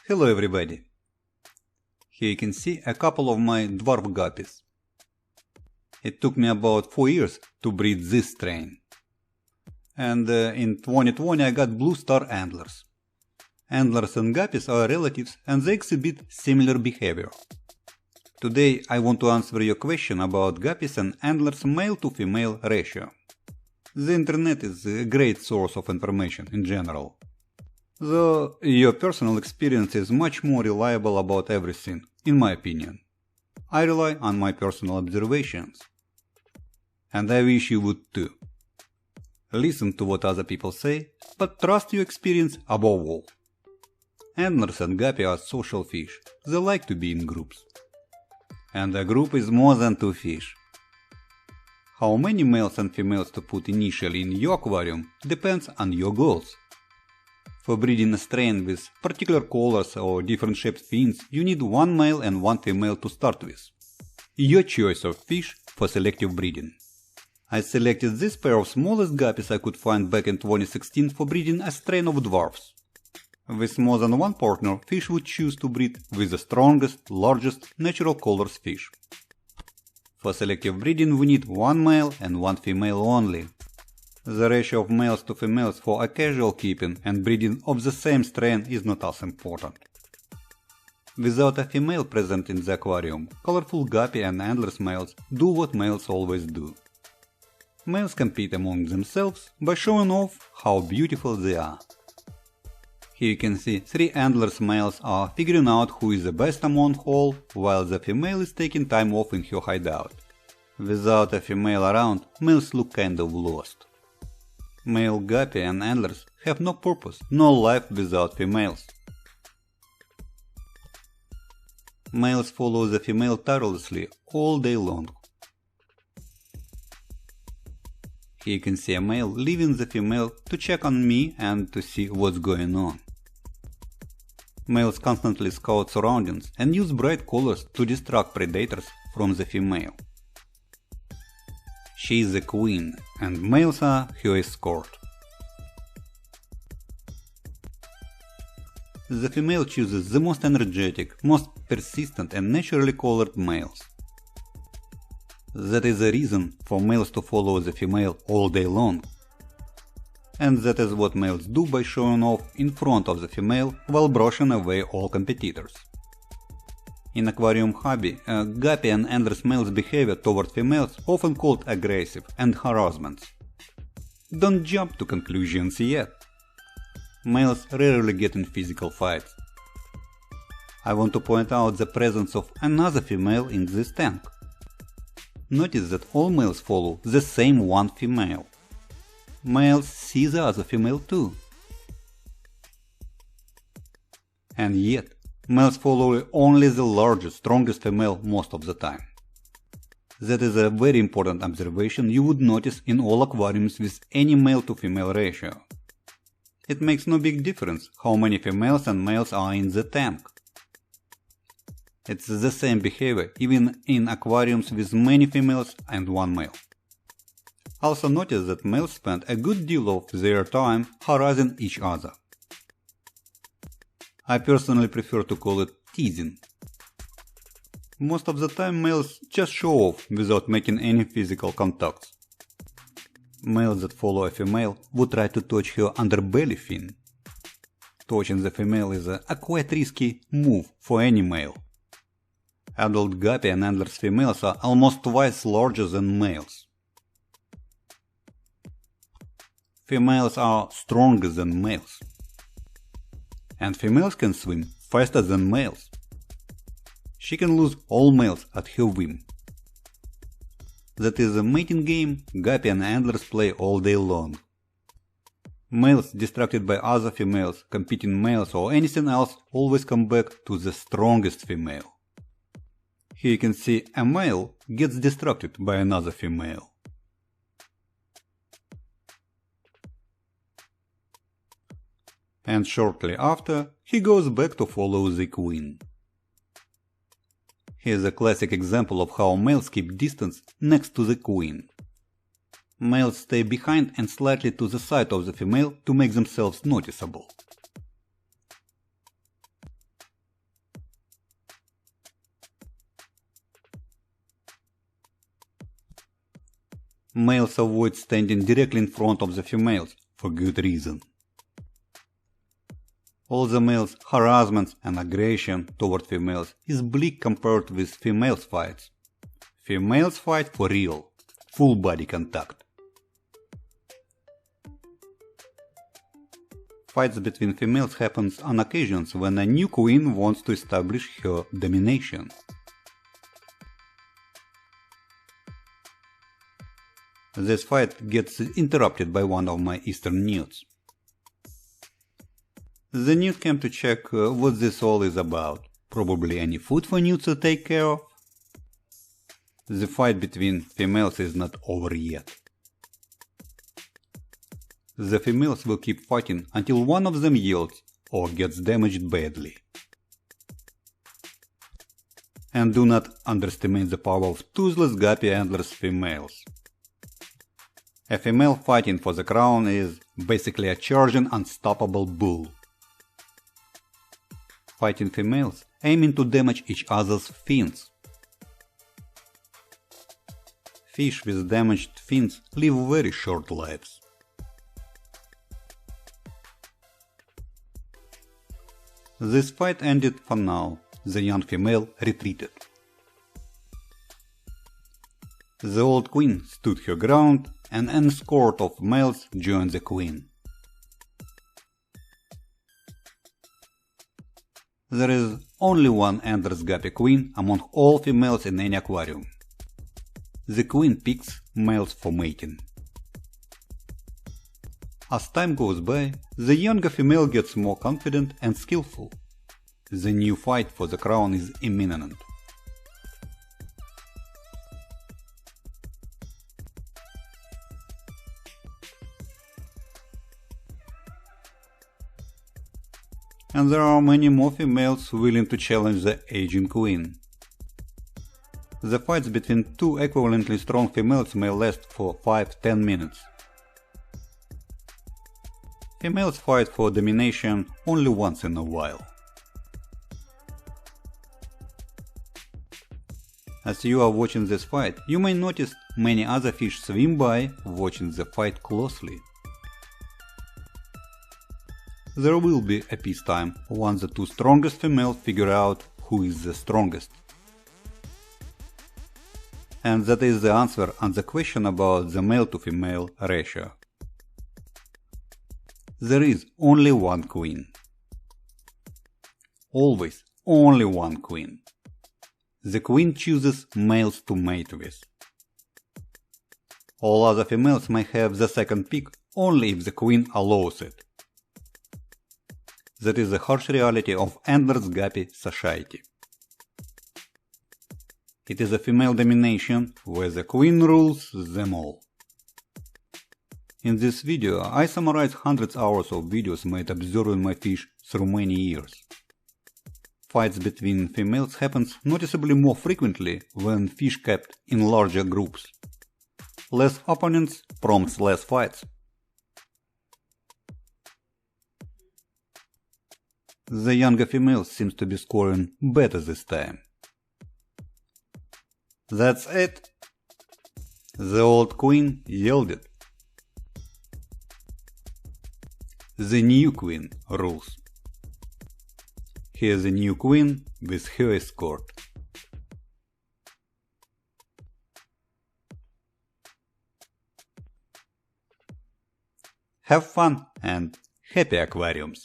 Hello everybody! Here you can see a couple of my dwarf guppies. It took me about 4 years to breed this strain. And in 2020 I got blue star Endlers. Endlers and Guppies are relatives and they exhibit similar behavior. Today I want to answer your question about Guppies and Endlers male to female ratio. The internet is a great source of information in general. Though your personal experience is much more reliable about everything, in my opinion. I rely on my personal observations. And I wish you would too. Listen to what other people say, but trust your experience above all. Endlers and Guppy are social fish. They like to be in groups. And a group is more than 2 fish. How many males and females to put initially in your aquarium depends on your goals. For breeding a strain with particular colors or different shaped fins, you need 1 male and 1 female to start with. Your choice of fish for selective breeding. I selected this pair of smallest guppies I could find back in 2016 for breeding a strain of dwarfs. With more than 1 partner, fish would choose to breed with the strongest, largest, natural colors fish. For selective breeding we need 1 male and 1 female only. The ratio of males to females for a casual keeping and breeding of the same strain is not as important. Without a female present in the aquarium, colorful Guppy and Endlers males do what males always do. Males compete among themselves by showing off how beautiful they are. Here you can see 3 Endlers males are figuring out who is the best among all, while the female is taking time off in her hideout. Without a female around, males look kind of lost. Male Guppy and Endlers have no purpose, no life without females. Males follow the female tirelessly all day long. Here you can see a male leaving the female to check on me and to see what's going on. Males constantly scout surroundings and use bright colors to distract predators from the female. She is the queen, and males are her escort. The female chooses the most energetic, most persistent and naturally colored males. That is the reason for males to follow the female all day long. And that is what males do by showing off in front of the female while brushing away all competitors. In aquarium hobby, Guppy and Endlers males' behavior toward females often called aggressive and harassments. Don't jump to conclusions yet. Males rarely get in physical fights. I want to point out the presence of another female in this tank. Notice that all males follow the same one female. Males see the other female too. And yet, males follow only the largest, strongest female most of the time. That is a very important observation you would notice in all aquariums with any male to female ratio. It makes no big difference how many females and males are in the tank. It's the same behavior even in aquariums with many females and 1 male. Also notice that males spend a good deal of their time harassing each other. I personally prefer to call it teasing. Most of the time males just show off without making any physical contacts. Males that follow a female would try to touch her underbelly fin. Touching the female is a quite risky move for any male. Adult Guppy and Endlers females are almost twice larger than males. Females are stronger than males. And females can swim faster than males. She can lose all males at her whim. That is a mating game Guppy and Endlers play all day long. Males distracted by other females, competing males or anything else always come back to the strongest female. Here you can see a male gets distracted by another female. And shortly after, he goes back to follow the queen. Here's a classic example of how males keep distance next to the queen. Males stay behind and slightly to the side of the female to make themselves noticeable. Males avoid standing directly in front of the females, for good reason. All the males' harassments and aggression toward females is bleak compared with females' fights. Females fight for real, full body contact. Fights between females happens on occasions when a new queen wants to establish her domination. This fight gets interrupted by one of my eastern newts. The newt came to check what this all is about. Probably any food for newts to take care of. The fight between females is not over yet. The females will keep fighting until one of them yields or gets damaged badly. And do not underestimate the power of toothless Guppy Endlers females. A female fighting for the crown is basically a charging unstoppable bull. Fighting females aiming to damage each other's fins. Fish with damaged fins live very short lives. This fight ended for now. The young female retreated. The old queen stood her ground and an escort of males joined the queen. There is only one Endlers Guppy queen among all females in any aquarium. The queen picks males for mating. As time goes by, the younger female gets more confident and skillful. The new fight for the crown is imminent. And there are many more females willing to challenge the aging queen. The fights between two equivalently strong females may last for 5-10 minutes. Females fight for domination only once in a while. As you are watching this fight, you may notice many other fish swim by, watching the fight closely. There will be a peacetime once the two strongest females figure out who is the strongest. And that is the answer on the question about the male to female ratio. There is only one queen. Always only one queen. The queen chooses males to mate with. All other females may have the second pick only if the queen allows it. That is the harsh reality of Endlers Guppy society. It is a female domination where the queen rules them all. In this video I summarize hundreds hours of videos made observing my fish through many years. Fights between females happens noticeably more frequently when fish kept in larger groups. Less opponents prompts less fights. The younger female seems to be scoring better this time. That's it. The old queen yielded. The new queen rules. Here's the new queen with her escort. Have fun and happy aquariums!